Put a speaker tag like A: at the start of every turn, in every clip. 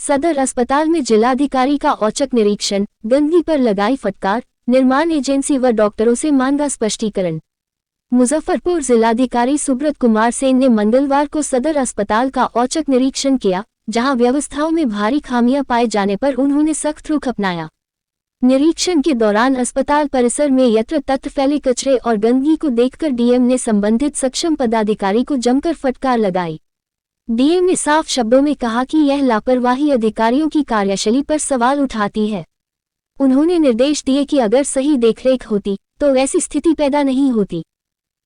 A: सदर अस्पताल में जिलाधिकारी का औचक निरीक्षण, गंदगी पर लगाई फटकार, निर्माण एजेंसी व डॉक्टरों से मांगा स्पष्टीकरण। मुजफ्फरपुर जिलाधिकारी सुब्रत कुमार सेन ने मंगलवार को सदर अस्पताल का औचक निरीक्षण किया, जहां व्यवस्थाओं में भारी खामियां पाए जाने पर उन्होंने सख्त रुख अपनाया। निरीक्षण के दौरान अस्पताल परिसर में यत्र तत्र फैले कचरे और गंदगी को देखकर डीएम ने संबंधित सक्षम पदाधिकारी को जमकर फटकार लगाई। डीएम ने साफ शब्दों में कहा कि यह लापरवाही अधिकारियों की कार्यशैली पर सवाल उठाती है। उन्होंने निर्देश दिए कि अगर सही देखरेख होती तो ऐसी स्थिति पैदा नहीं होती।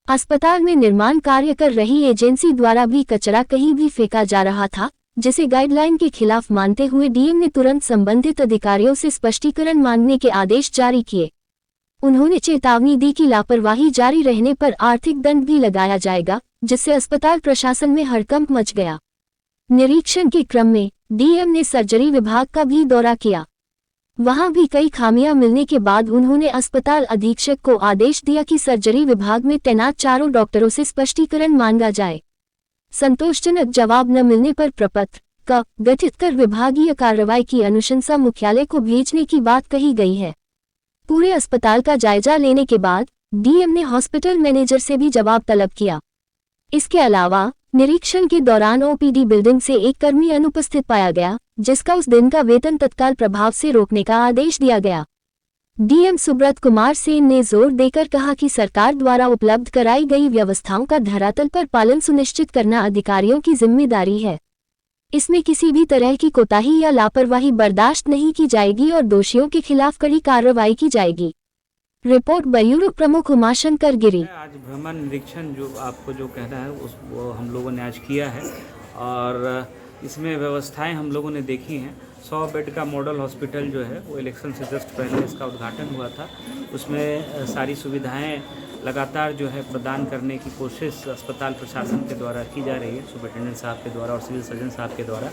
A: अस्पताल में निर्माण कार्य कर रही एजेंसी द्वारा भी कचरा कहीं भी फेंका जा रहा था, जिसे गाइडलाइन के खिलाफ मानते हुए डीएम ने तुरंत संबंधित अधिकारियों से स्पष्टीकरण मांगने के आदेश जारी किए। उन्होंने चेतावनी दी कि लापरवाही जारी रहने पर आर्थिक दंड भी लगाया जाएगा, जिससे अस्पताल प्रशासन में हड़कंप मच गया। निरीक्षण के क्रम में डीएम ने सर्जरी विभाग का भी दौरा किया। वहां भी कई खामियां मिलने के बाद उन्होंने अस्पताल अधीक्षक को आदेश दिया कि सर्जरी विभाग में तैनात चारों डॉक्टरों से स्पष्टीकरण मांगा जाए। संतोषजनक जवाब न मिलने पर प्रपत्र क गठित कर विभागीय कार्रवाई की अनुशंसा मुख्यालय को भेजने की बात कही गई है। पूरे अस्पताल का जायजा लेने के बाद डीएम ने हॉस्पिटल मैनेजर से भी जवाब तलब किया। इसके अलावा निरीक्षण के दौरान ओपीडी बिल्डिंग से एक कर्मी अनुपस्थित पाया गया, जिसका उस दिन का वेतन तत्काल प्रभाव से रोकने का आदेश दिया गया। डीएम सुब्रत कुमार सेन ने जोर देकर कहा कि सरकार द्वारा उपलब्ध कराई गई व्यवस्थाओं का धरातल पर पालन सुनिश्चित करना अधिकारियों की जिम्मेदारी है। इसमें किसी भी तरह की कोताही या लापरवाही बर्दाश्त नहीं की जाएगी और दोषियों के खिलाफ कड़ी कार्रवाई की जाएगी। रिपोर्ट ब्यूरो प्रमुख उमाशंकर गिरी।
B: आज भ्रमण निरीक्षण जो आपको जो कहना है वो हम लोगों ने आज किया है और इसमें व्यवस्थाएं हम लोगों ने देखी हैं। 100 बेड का मॉडल हॉस्पिटल जो है वो इलेक्शन से जस्ट पहले इसका उद्घाटन हुआ था। उसमें सारी सुविधाएं लगातार जो है प्रदान करने की कोशिश अस्पताल प्रशासन के द्वारा की जा रही है, सुपरिटेंडेंट साहब के द्वारा और सिविल सर्जन साहब के द्वारा।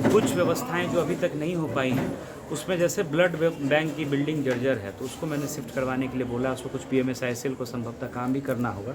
B: कुछ व्यवस्थाएं जो अभी तक नहीं हो पाई हैं, उसमें जैसे ब्लड बैंक की बिल्डिंग जर्जर है तो उसको मैंने शिफ्ट करवाने के लिए बोला। उसको कुछ PMSICL को संभवतः काम भी करना होगा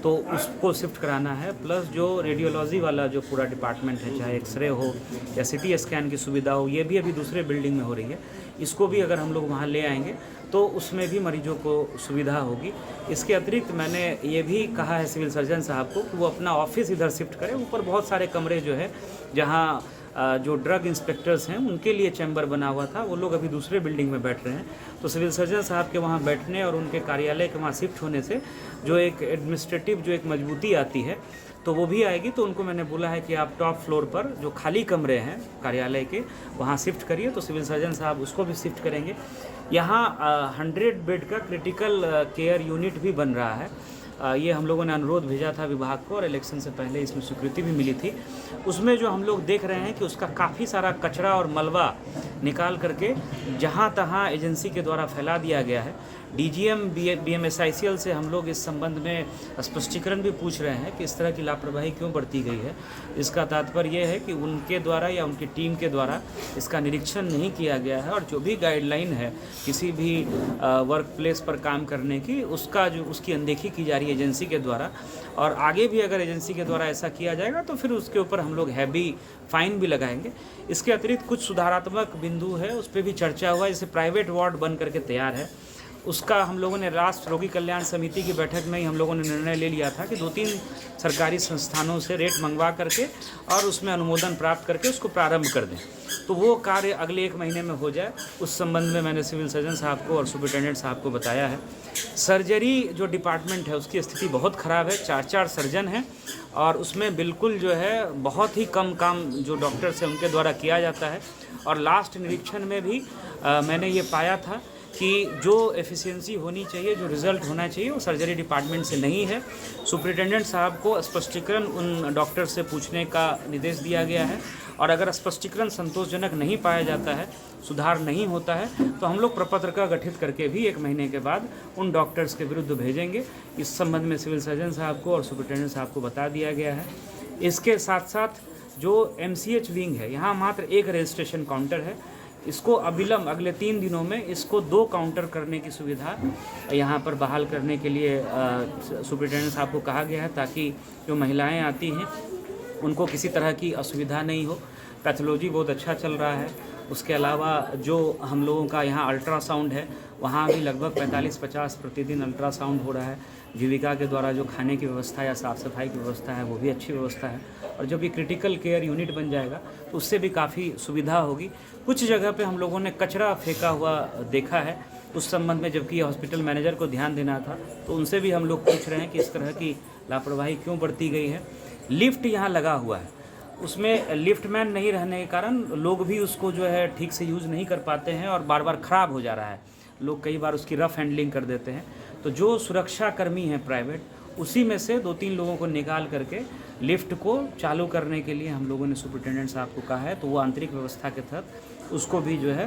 B: तो उसको शिफ्ट कराना है। प्लस जो रेडियोलॉजी वाला जो पूरा डिपार्टमेंट है, चाहे एक्सरे हो या CT स्कैन की सुविधा हो, ये भी अभी दूसरे बिल्डिंग में हो रही है। इसको भी अगर हम लोग वहाँ ले आएंगे तो उसमें भी मरीजों को सुविधा होगी। इसके अतिरिक्त मैंने ये भी कहा है सिविल सर्जन साहब को कि वो अपना ऑफिस इधर शिफ्ट करें। ऊपर बहुत सारे कमरे जो है जहाँ जो ड्रग इंस्पेक्टर्स हैं उनके लिए चैम्बर बना हुआ था, वो लोग अभी दूसरे बिल्डिंग में बैठ रहे हैं। तो सिविल सर्जन साहब के वहाँ बैठने और उनके कार्यालय के वहाँ शिफ्ट होने से जो एक एडमिनिस्ट्रेटिव जो एक मजबूती आती है तो वो भी आएगी। तो उनको मैंने बोला है कि आप टॉप फ्लोर पर जो खाली कमरे हैं कार्यालय के वहाँ शिफ्ट करिए। तो सिविल सर्जन साहब उसको भी शिफ्ट करेंगे। यहाँ 100 बेड का क्रिटिकल केयर यूनिट भी बन रहा है। ये हम लोगों ने अनुरोध भेजा था विभाग को और इलेक्शन से पहले इसमें स्वीकृति भी मिली थी। उसमें जो हम लोग देख रहे हैं कि उसका काफ़ी सारा कचरा और मलबा निकाल करके जहाँ तहाँ एजेंसी के द्वारा फैला दिया गया है। DGM BMSICL से हम लोग इस संबंध में स्पष्टीकरण भी पूछ रहे हैं कि इस तरह की लापरवाही क्यों बरती गई है। इसका तात्पर्य यह है कि उनके द्वारा या उनकी टीम के द्वारा इसका निरीक्षण नहीं किया गया है और जो भी गाइडलाइन है किसी भी वर्क प्लेस पर काम करने की, उसकी अनदेखी की जा रही है एजेंसी के द्वारा। और आगे भी अगर एजेंसी के द्वारा ऐसा किया जाएगा तो फिर उसके ऊपर हम लोग हैवी फाइन भी लगाएंगे। इसके अतिरिक्त कुछ सुधारात्मक बिंदु है, उस पर भी चर्चा हुआ। जैसे प्राइवेट वार्ड बन करके तैयार है, उसका हम लोगों ने राष्ट्र रोगी कल्याण समिति की बैठक में ही हम लोगों ने निर्णय ले लिया था कि 2-3 सरकारी संस्थानों से रेट मंगवा करके और उसमें अनुमोदन प्राप्त करके उसको प्रारंभ कर दें। तो वो कार्य अगले 1 महीने में हो जाए, उस संबंध में मैंने सिविल सर्जन साहब को और सुपरिटेंडेंट साहब को बताया है। सर्जरी जो डिपार्टमेंट है उसकी स्थिति बहुत ख़राब है। 4-4 सर्जन हैं और उसमें बिल्कुल जो है बहुत ही कम काम जो डॉक्टर्स हैं उनके द्वारा किया जाता है। और लास्ट निरीक्षण में भी मैंने ये पाया था कि जो एफिशिएंसी होनी चाहिए, जो रिज़ल्ट होना चाहिए, वो सर्जरी डिपार्टमेंट से नहीं है। सुपरिटेंडेंट साहब को स्पष्टीकरण उन डॉक्टर से पूछने का निर्देश दिया गया है और अगर स्पष्टीकरण संतोषजनक नहीं पाया जाता है, सुधार नहीं होता है, तो हम लोग प्रपत्र का गठित करके भी 1 महीने के बाद उन डॉक्टर्स के विरुद्ध भेजेंगे। इस संबंध में सिविल सर्जन साहब को और सुपरिटेंडेंट साहब को बता दिया गया है। इसके साथ साथ जो MCH विंग है, यहाँ मात्र 1 रजिस्ट्रेशन काउंटर है। इसको अविलंब अगले 3 दिनों में इसको 2 काउंटर करने की सुविधा यहाँ पर बहाल करने के लिए सुपरिटेंडेंट साहब को कहा गया है, ताकि जो महिलाएं आती हैं उनको किसी तरह की असुविधा नहीं हो। पैथोलॉजी बहुत अच्छा चल रहा है। उसके अलावा जो हम लोगों का यहाँ अल्ट्रासाउंड है, वहाँ भी लगभग 45-50 प्रतिदिन अल्ट्रासाउंड हो रहा है। जीविका के द्वारा जो खाने की व्यवस्था या साफ़ सफाई की व्यवस्था है वो भी अच्छी व्यवस्था है, और जब ये क्रिटिकल केयर यूनिट बन जाएगा तो उससे भी काफ़ी सुविधा होगी। कुछ जगह पे हम लोगों ने कचरा फेंका हुआ देखा है, उस संबंध में जबकि हॉस्पिटल मैनेजर को ध्यान देना था, तो उनसे भी हम लोग पूछ रहे हैं कि इस तरह की लापरवाही क्यों बरती गई है। लिफ्ट यहाँ लगा हुआ है, उसमें लिफ्टमैन नहीं रहने के कारण लोग भी उसको जो है ठीक से यूज़ नहीं कर पाते हैं और बार बार ख़राब हो जा रहा है। लोग कई बार उसकी रफ़ हैंडलिंग कर देते हैं। तो जो सुरक्षा कर्मी हैं प्राइवेट, उसी में से 2-3 लोगों को निकाल करके लिफ्ट को चालू करने के लिए हम लोगों ने सुपरिटेंडेंट साहब को कहा है, तो वो आंतरिक व्यवस्था के तहत उसको भी जो है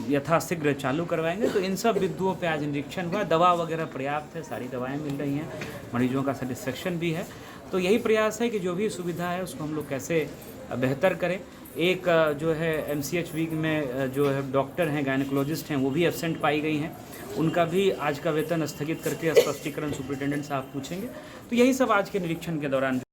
B: यथाशीघ्र चालू करवाएंगे। तो इन सब बिंदुओं पे आज निरीक्षण हुआ। दवा वगैरह पर्याप्त है, सारी दवाएं मिल रही हैं, मरीजों का सेटिस्फेक्शन भी है। तो यही प्रयास है कि जो भी सुविधा है उसको हम लोग कैसे बेहतर करें। एक जो है MCH वीक में जो है डॉक्टर हैं, गायनेकोलॉजिस्ट हैं, वो भी एब्सेंट पाई गई हैं, उनका भी आज का वेतन स्थगित करके स्पष्टीकरण सुपरिटेंडेंट साहब पूछेंगे। तो यही सब आज के निरीक्षण के दौरान